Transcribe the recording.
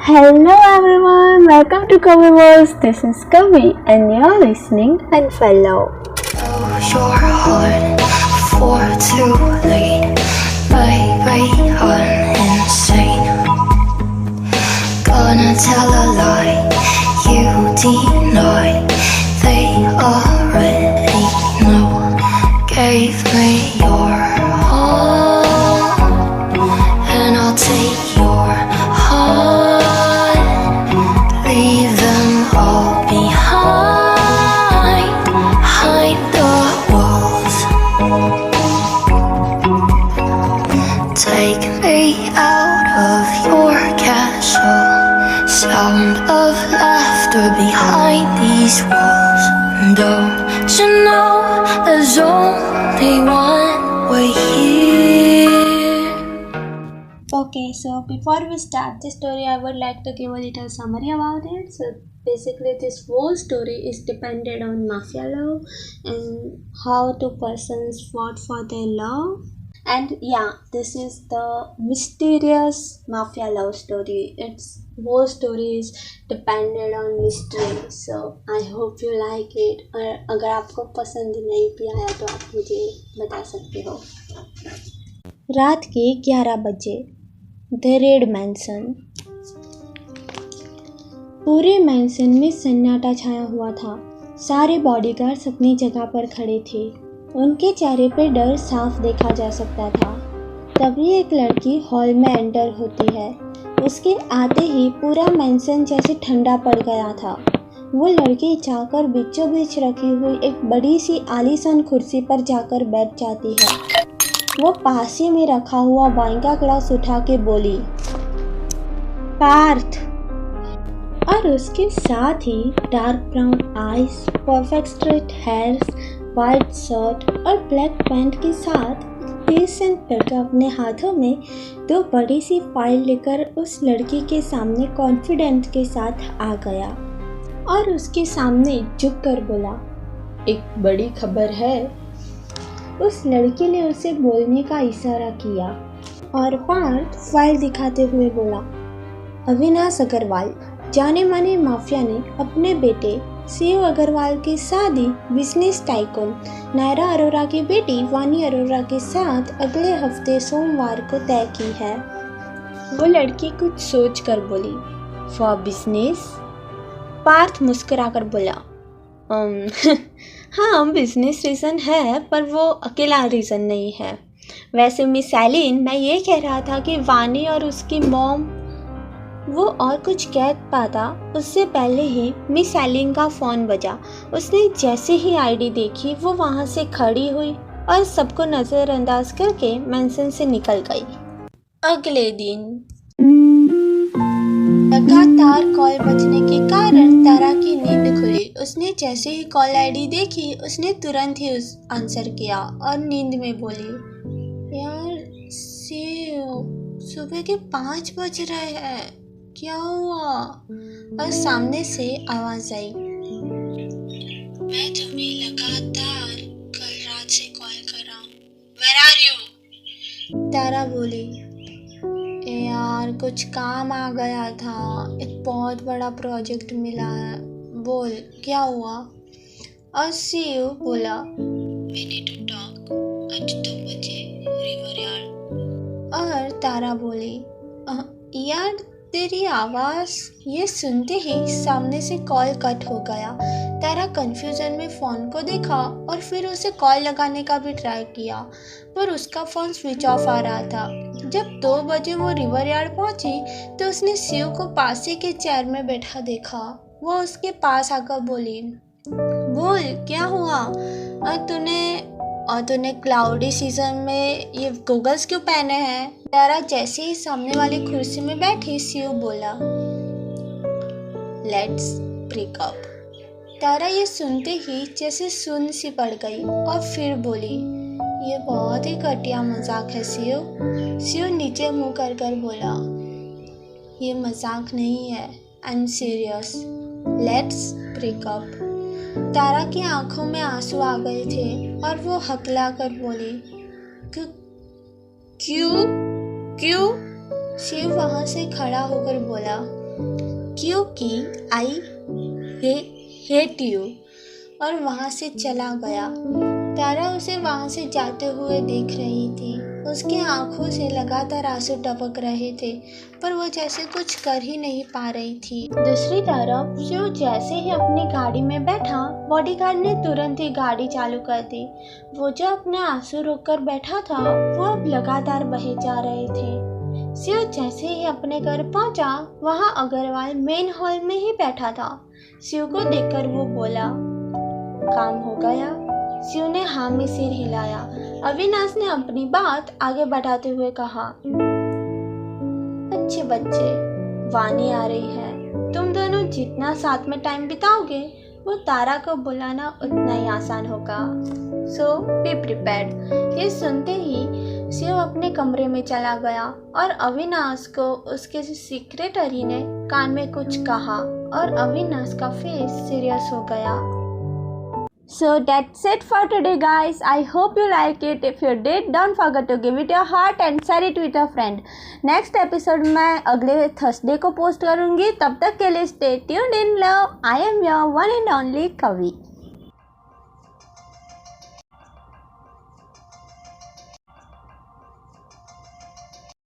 Hello everyone, welcome to Kavi Words. This is Kavi and you're listening and follow. Your heart for too late, right on insane. Gonna tell a lie, you deny. They already know. Gave me your all, and I'll take your heart. Leave them all behind, hide the walls. Take me out of your castle. Sound of laughter behind these walls. Don't you know there's only one way here? Okay, so before we start the story, I would like to give a little summary about it. So basically, this whole story is depended on mafia law and how two persons fought for their love. And yeah, this is the mysterious mafia love story. Its whole story is depended on mystery. So I hope you like it. और अगर आपको पसंद नहीं भी आया तो आप मुझे बता सकते हो. रात के 11 बजे द रेड मैंसन. पूरे मैंसन में सन्नाटा छाया हुआ था. सारे बॉडीगार्ड्स अपनी जगह पर खड़े थे. उनके चेहरे पर डर साफ देखा जा सकता था. तभी एक लड़की हॉल में एंटर होती है. उसके आते ही पूरा मैंसन जैसे ठंडा पड़ गया था. वो लड़की जाकर बीचों बीच रखी हुई एक बड़ी सी आलीशान कुर्सी पर जाकर बैठ जाती है. वो पास ही में रखा हुआ वाइन का ग्लास उठा के बोली, पार्थ. और उसके साथ ही dark brown eyes, perfect straight hairs, white shirt और ब्लैक पैंट के साथ डिसेंट लड़का अपने हाथों में 2 बड़ी सी फाइल लेकर उस लड़की के सामने कॉन्फिडेंस के साथ आ गया और उसके सामने झुक कर बोला, एक बड़ी खबर है. उस लड़की ने उसे बोलने का इशारा किया और पार्थ फाइल दिखाते हुए बोला, अविनाश अग्रवाल, जाने माने माफिया ने अपने बेटे शिव अग्रवाल की शादी बिजनेस टाइकून नायरा अरोरा की बेटी वानी अरोरा के साथ अगले हफ्ते सोमवार को तय की है. वो लड़की कुछ सोच कर बोली, फॉर बिजनेस? पार्थ मुस्कुराकर बोला, हाँ बिजनेस रीज़न है, पर वो अकेला रीज़न नहीं है. वैसे मिस एलिन, मैं ये कह रहा था कि वानी और उसकी मॉम. वो और कुछ कह पाता उससे पहले ही मिस एलिन का फ़ोन बजा. उसने जैसे ही आईडी देखी वो वहाँ से खड़ी हुई और सबको नज़रअंदाज करके मैंसन से निकल गई. अगले दिन लगातार कॉल बजने के कारण तारा की नींद खुली. उसने जैसे ही कॉल आईडी देखी उसने तुरंत ही उस आंसर किया और नींद में बोली, यार सुबह के 5 बज रहे हैं, क्या हुआ? और सामने से आवाज आई, मैं तुम्हें लगातार कल रात से कॉल कर रहा हूँ, वेयर आर यू? तारा बोली, यार कुछ काम आ गया था, एक बहुत बड़ा प्रोजेक्ट मिला है, बोल क्या हुआ? और शिव बोला, we need to talk, आज 2 बजे रिवर यार्ड. और तारा बोली, यार तेरी आवाज़. ये सुनते ही सामने से कॉल कट हो गया. तारा कंफ्यूजन में फ़ोन को देखा और फिर उसे कॉल लगाने का भी ट्राई किया, पर उसका फ़ोन स्विच ऑफ आ रहा था. जब 2 बजे वो रिवर यार्ड पहुंची तो उसने शिव को पास ही के चेयर में बैठा देखा. वो उसके पास आकर बोली, बोल क्या हुआ? और तूने क्लाउडी सीजन में ये गॉगल्स क्यों पहने हैं? तारा जैसे ही सामने वाली कुर्सी में बैठी शिव बोला, लेट्स ब्रेक अप. तारा ये सुनते ही जैसे सुन सी पड़ गई और फिर बोली, ये बहुत ही घटिया मजाक है शिव. शिव नीचे मुंह कर कर बोला, ये मजाक नहीं है, I am serious, let's break up. Tara की आंखों में आंसू आ गए थे और वो हकला कर बोली, क्यों? शिव वहां से खड़ा होकर बोला, क्योंकि आई हेट यू, और वहाँ से चला गया। तारा उसे वहाँ से जाते हुए देख रही थी। उसके आंखों से लगातार आंसू टपक रहे थे, पर वो जैसे कुछ कर ही नहीं पा रही थी। दूसरी तरफ शिव जैसे ही अपनी गाड़ी में बैठा, बॉडीगार्ड ने तुरंत ही गाड़ी चालू कर दी। वो जो अपने आंसू रोककर बैठा था, वो अब लगातार बहे जा रहे थे। शिव जैसे ही अपने घर पहुंचा, वहाँ अग्रवाल मेन हॉल में ही बैठा था। शिव को देखकर वो बोला, काम हो गया? शिव ने हाँ में सिर हिलाया। अविनाश ने अपनी बात आगे बढ़ाते हुए कहा, अच्छे बच्चे, वानी आ रही है। तुम दोनों जितना साथ में टाइम बिताओगे, वो तारा को बुलाना उतना ही आसान होगा। सो बी प्रिपेयर्ड। ये सुनते ही शिव अपने कमरे में चला गया और अविनाश को उसके सेक्रेटरी ने कान में कुछ कहा और अविनाश का फेस सीरियस हो गया। So that's it for today guys. I hope you like it. If you did, don't forget to give it your heart and share it with a friend. Next episode मैं अगले Thursday को post करूँगी. तब तक के लिए stay tuned in love. I am your one and only कवि.